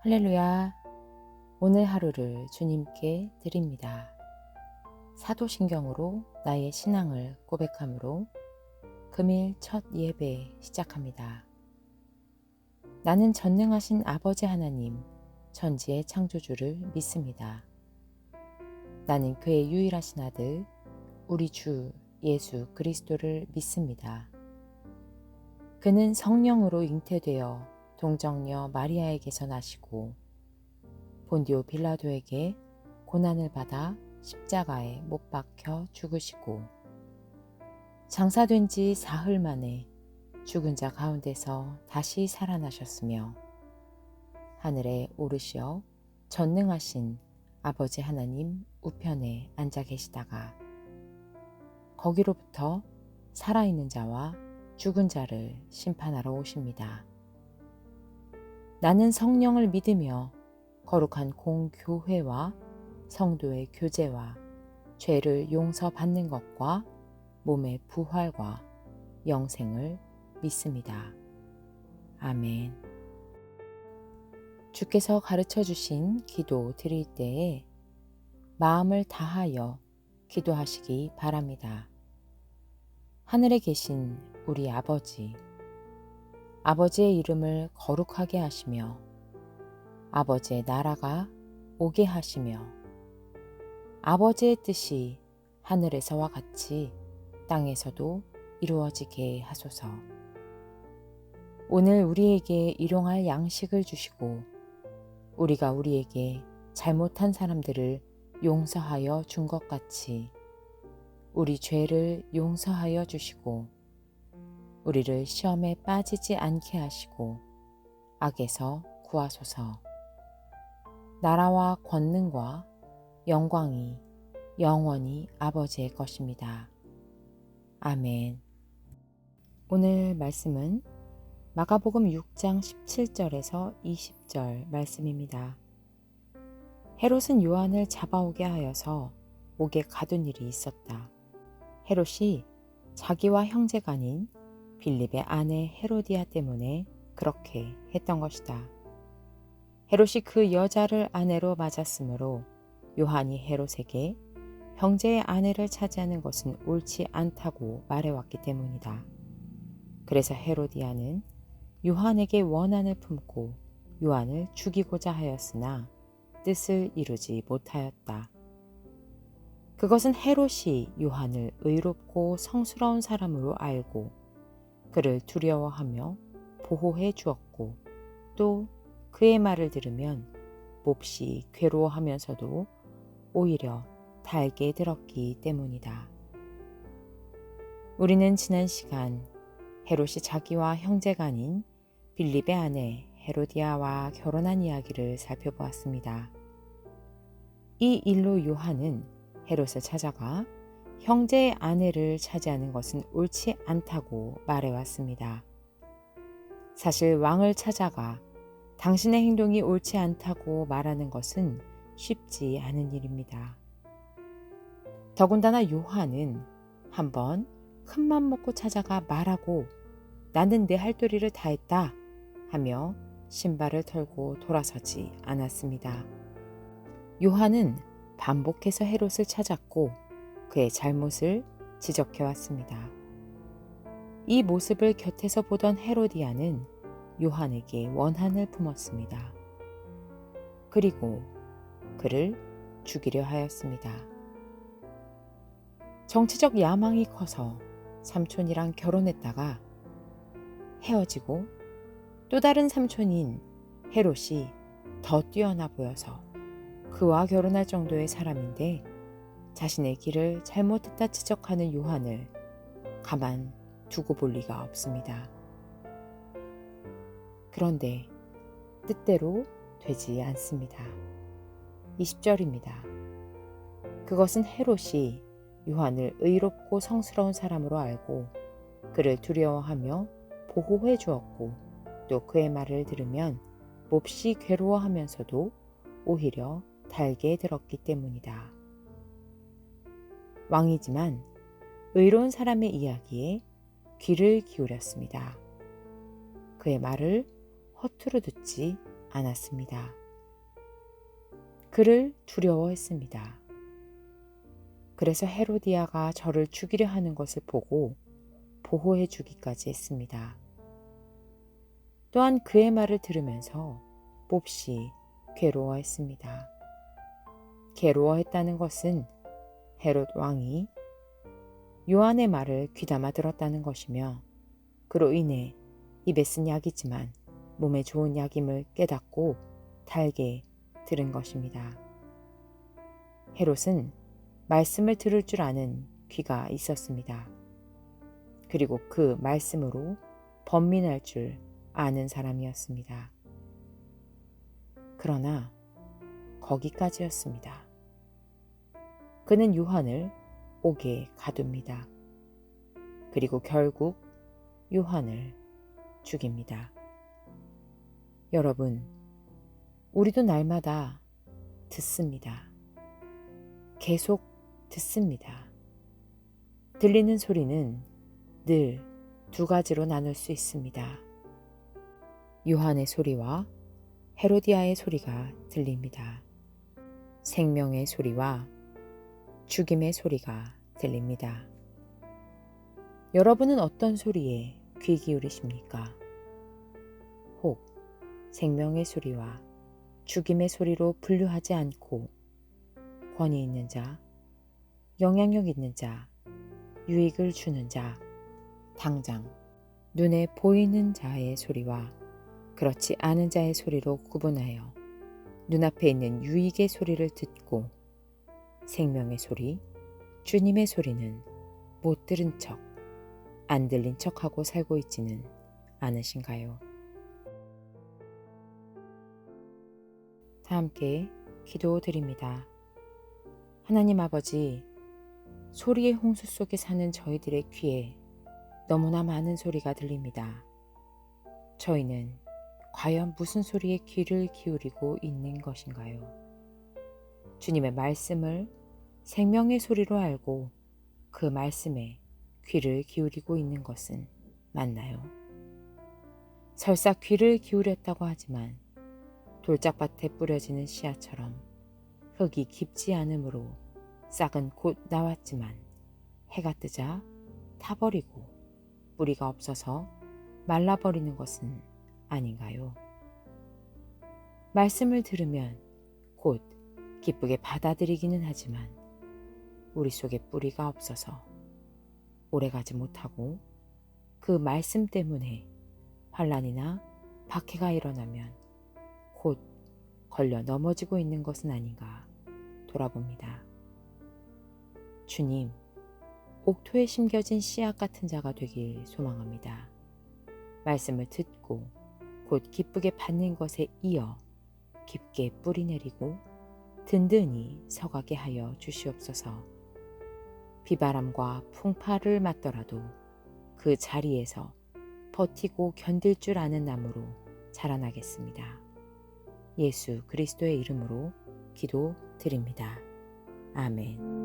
할렐루야. 오늘 하루를 주님께 드립니다. 사도신경으로 나의 신앙을 고백함으로 금일 첫 예배 시작합니다. 나는 전능하신 아버지 하나님, 천지의 창조주를 믿습니다. 나는 그의 유일하신 아들, 우리 주 예수 그리스도를 믿습니다. 그는 성령으로 잉태되어 동정녀 마리아에게서 나시고 본디오 빌라도에게 고난을 받아 십자가에 못 박혀 죽으시고 장사된 지 사흘 만에 죽은 자 가운데서 다시 살아나셨으며 하늘에 오르시어 전능하신 아버지 하나님 우편에 앉아 계시다가 거기로부터 살아있는 자와 죽은 자를 심판하러 오십니다. 나는 성령을 믿으며 거룩한 공교회와 성도의 교제와 죄를 용서받는 것과 몸의 부활과 영생을 믿습니다. 아멘. 주께서 가르쳐 주신 기도 드릴 때에 마음을 다하여 기도하시기 바랍니다. 하늘에 계신 우리 아버지, 아버지의 이름을 거룩하게 하시며 아버지의 나라가 오게 하시며 아버지의 뜻이 하늘에서와 같이 땅에서도 이루어지게 하소서. 오늘 우리에게 일용할 양식을 주시고 우리가 우리에게 잘못한 사람들을 용서하여 준 것 같이 우리 죄를 용서하여 주시고 우리를 시험에 빠지지 않게 하시고 악에서 구하소서. 나라와 권능과 영광이 영원히 아버지의 것입니다. 아멘. 오늘 말씀은 마가복음 6장 17절에서 20절 말씀입니다. 헤롯은 요한을 잡아오게 하여서 옥에 가둔 일이 있었다. 헤롯이 자기와 형제간인 빌립의 아내 헤로디아 때문에 그렇게 했던 것이다. 헤롯이 그 여자를 아내로 맞았으므로 요한이 헤롯에게 형제의 아내를 차지하는 것은 옳지 않다고 말해왔기 때문이다. 그래서 헤로디아는 요한에게 원한을 품고 요한을 죽이고자 하였으나 뜻을 이루지 못하였다. 그것은 헤롯이 요한을 의롭고 성스러운 사람으로 알고 그를 두려워하며 보호해 주었고 또 그의 말을 들으면 몹시 괴로워하면서도 오히려 달게 들었기 때문이다. 우리는 지난 시간 헤롯이 자기와 형제간인 빌립의 아내 헤로디아와 결혼한 이야기를 살펴보았습니다. 이 일로 요한은 헤롯을 찾아가 형제의 아내를 차지하는 것은 옳지 않다고 말해왔습니다. 사실 왕을 찾아가 당신의 행동이 옳지 않다고 말하는 것은 쉽지 않은 일입니다. 더군다나 요한은 한번 큰맘 먹고 찾아가 말하고 나는 내 할 도리를 다했다 하며 신발을 털고 돌아서지 않았습니다. 요한은 반복해서 헤롯을 찾았고 그의 잘못을 지적해왔습니다. 이 모습을 곁에서 보던 헤로디아는 요한에게 원한을 품었습니다. 그리고 그를 죽이려 하였습니다. 정치적 야망이 커서 삼촌이랑 결혼했다가 헤어지고 또 다른 삼촌인 헤롯이 더 뛰어나 보여서 그와 결혼할 정도의 사람인데 자신의 길을 잘못했다 지적하는 요한을 가만 두고 볼 리가 없습니다. 그런데 뜻대로 되지 않습니다. 20절입니다. 그것은 헤롯이 요한을 의롭고 성스러운 사람으로 알고 그를 두려워하며 보호해 주었고 또 그의 말을 들으면 몹시 괴로워하면서도 오히려 달게 들었기 때문이다. 왕이지만 의로운 사람의 이야기에 귀를 기울였습니다. 그의 말을 허투루 듣지 않았습니다. 그를 두려워했습니다. 그래서 헤로디아가 저를 죽이려 하는 것을 보고 보호해 주기까지 했습니다. 또한 그의 말을 들으면서 몹시 괴로워했습니다. 괴로워했다는 것은 헤롯 왕이 요한의 말을 귀담아 들었다는 것이며, 그로 인해 입에 쓴 약이지만 몸에 좋은 약임을 깨닫고 달게 들은 것입니다. 헤롯은 말씀을 들을 줄 아는 귀가 있었습니다. 그리고 그 말씀으로 번민할 줄 아는 사람이었습니다. 그러나 거기까지였습니다. 그는 요한을 옥에 가둡니다. 그리고 결국 요한을 죽입니다. 여러분, 우리도 날마다 듣습니다. 계속 듣습니다. 들리는 소리는 늘 두 가지로 나눌 수 있습니다. 요한의 소리와 헤로디아의 소리가 들립니다. 생명의 소리와 죽임의 소리가 들립니다. 여러분은 어떤 소리에 귀 기울이십니까? 혹 생명의 소리와 죽임의 소리로 분류하지 않고 권위 있는 자, 영향력 있는 자, 유익을 주는 자, 당장 눈에 보이는 자의 소리와 그렇지 않은 자의 소리로 구분하여 눈앞에 있는 유익의 소리를 듣고 생명의 소리, 주님의 소리는 못 들은 척, 안 들린 척하고 살고 있지는 않으신가요? 다 함께 기도드립니다. 하나님 아버지, 소리의 홍수 속에 사는 저희들의 귀에 너무나 많은 소리가 들립니다. 저희는 과연 무슨 소리에 귀를 기울이고 있는 것인가요? 주님의 말씀을 생명의 소리로 알고 그 말씀에 귀를 기울이고 있는 것은 맞나요? 설사 귀를 기울였다고 하지만 돌짝밭에 뿌려지는 씨앗처럼 흙이 깊지 않으므로 싹은 곧 나왔지만 해가 뜨자 타버리고 뿌리가 없어서 말라버리는 것은 아닌가요? 말씀을 들으면 곧 기쁘게 받아들이기는 하지만 우리 속에 뿌리가 없어서 오래가지 못하고 그 말씀 때문에 환난이나 박해가 일어나면 곧 걸려 넘어지고 있는 것은 아닌가 돌아봅니다. 주님, 옥토에 심겨진 씨앗 같은 자가 되길 소망합니다. 말씀을 듣고 곧 기쁘게 받는 것에 이어 깊게 뿌리 내리고 든든히 서가게 하여 주시옵소서. 비바람과 풍파를 맞더라도 그 자리에서 버티고 견딜 줄 아는 나무로 자라나겠습니다. 예수 그리스도의 이름으로 기도드립니다. 아멘.